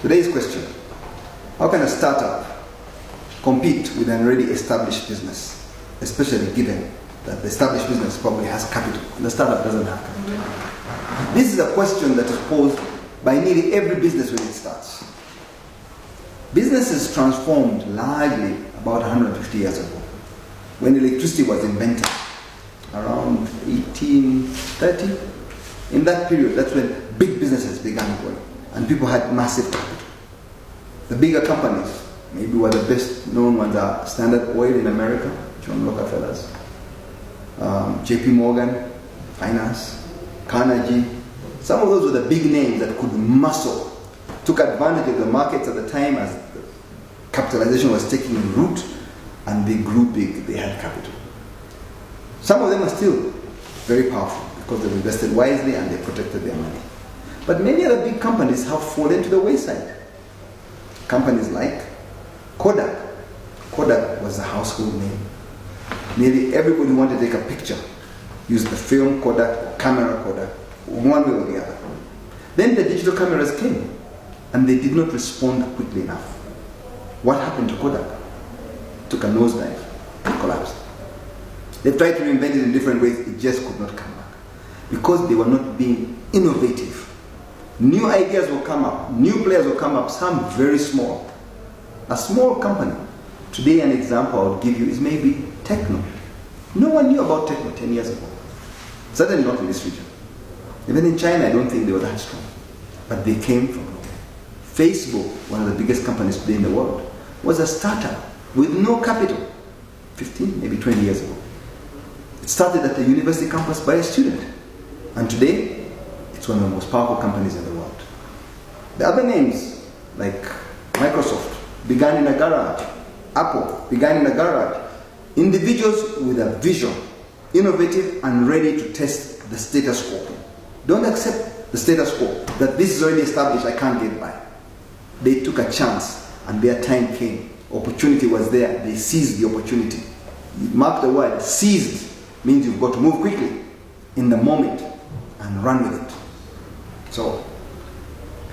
Today's question: how can a startup compete with an already established business, especially given that the established business probably has capital and the startup doesn't have capital? This is a question that is posed by nearly every business when it starts. Businesses transformed largely about 150 years ago, when electricity was invented, around 1830. In that period, that's when big businesses began growing, and people had massive capital. The bigger companies, maybe one of the best known ones are Standard Oil in America, John Rockefeller's, JP Morgan, Finance, Carnegie. Some of those were the big names that could muscle, took advantage of the markets at the time as capitalization was taking root, and they grew big, they had capital. Some of them are still very powerful because they've invested wisely and they protected their money. But many other big companies have fallen to the wayside. Companies like Kodak. Kodak was a household name. Nearly everybody who wanted to take a picture used the film Kodak or camera Kodak, one way or the other. Then the digital cameras came, and they did not respond quickly enough. What happened to Kodak? It took a nosedive and collapsed. They tried to reinvent it in different ways, it just could not come back. Because they were not being innovative. New ideas will come up, new players will come up, some very small. A small company. Today an example I would give you is maybe Techno. No one knew about Techno 10 years ago. Certainly not in this region. Even in China, I don't think they were that strong. But they came from nowhere. Facebook, one of the biggest companies today in the world, was a startup with no capital 15, maybe 20 years ago. It started at the university campus by a student. And today, it's one of the most powerful companies in the world. The other names, like Microsoft, began in a garage. Apple began in a garage. Individuals with a vision, innovative and ready to test the status quo. Don't accept the status quo, that this is already established, I can't get by. They took a chance and their time came. Opportunity was there, they seized the opportunity. Mark the word, seized means you've got to move quickly in the moment and run with it. So,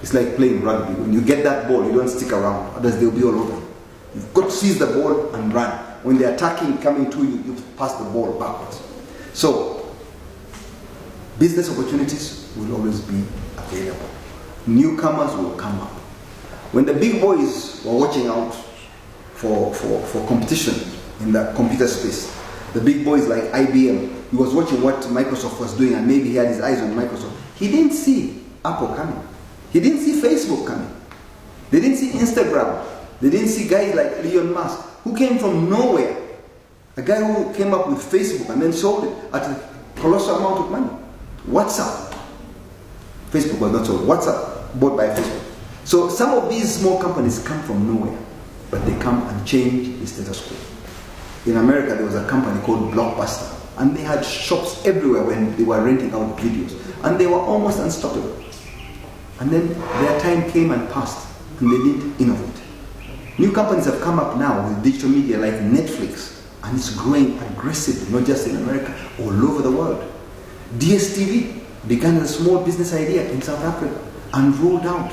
it's like playing rugby. When you get that ball, you don't stick around, others they'll be all over you. You've got to seize the ball and run. When they're attacking, coming to you, you pass the ball backwards. So, business opportunities will always be available. Newcomers will come up. When the big boys were watching out for competition in the computer space, the big boys like IBM, he was watching what Microsoft was doing and maybe he had his eyes on Microsoft. He didn't see Apple coming. He didn't see Facebook coming. They didn't see Instagram. They didn't see guys like Elon Musk, who came from nowhere. A guy who came up with Facebook and then sold it at a colossal amount of money. WhatsApp. Facebook was not sold. WhatsApp bought by Facebook. So some of these small companies come from nowhere, but they come and change the status quo. In America, there was a company called Blockbuster, and they had shops everywhere when they were renting out videos, and they were almost unstoppable. And then their time came and passed, and they didn't innovate. New companies have come up now with digital media like Netflix, and it's growing aggressively, not just in America, all over the world. DSTV began as a small business idea in South Africa and rolled out.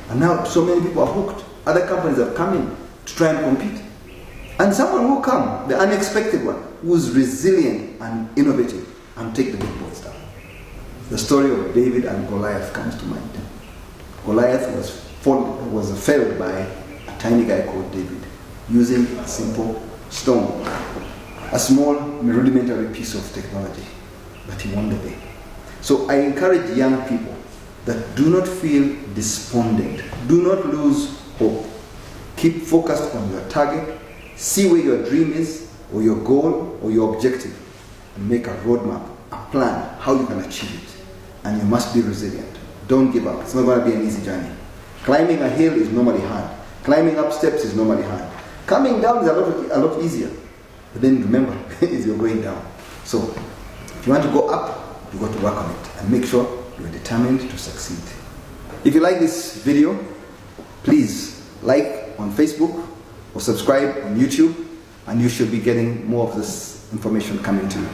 And now so many people are hooked. Other companies have come in to try and compete. And someone will come, the unexpected one, who's resilient and innovative, and take the big boys down. The story of David and Goliath comes to mind. Goliath was felled by a tiny guy called David, using a simple stone, a small rudimentary piece of technology, but he won the day. So I encourage young people that do not feel despondent, do not lose hope. Keep focused on your target, see where your dream is, or your goal, or your objective, and make a roadmap, a plan, how you can achieve it. And you must be resilient. Don't give up. It's not going to be an easy journey. Climbing a hill is normally hard. Climbing up steps is normally hard. Coming down is a lot easier. But then remember, is you're going down. So, if you want to go up, you've got to work on it. And make sure you're determined to succeed. If you like this video, please like on Facebook or subscribe on YouTube, and you should be getting more of this information coming to you.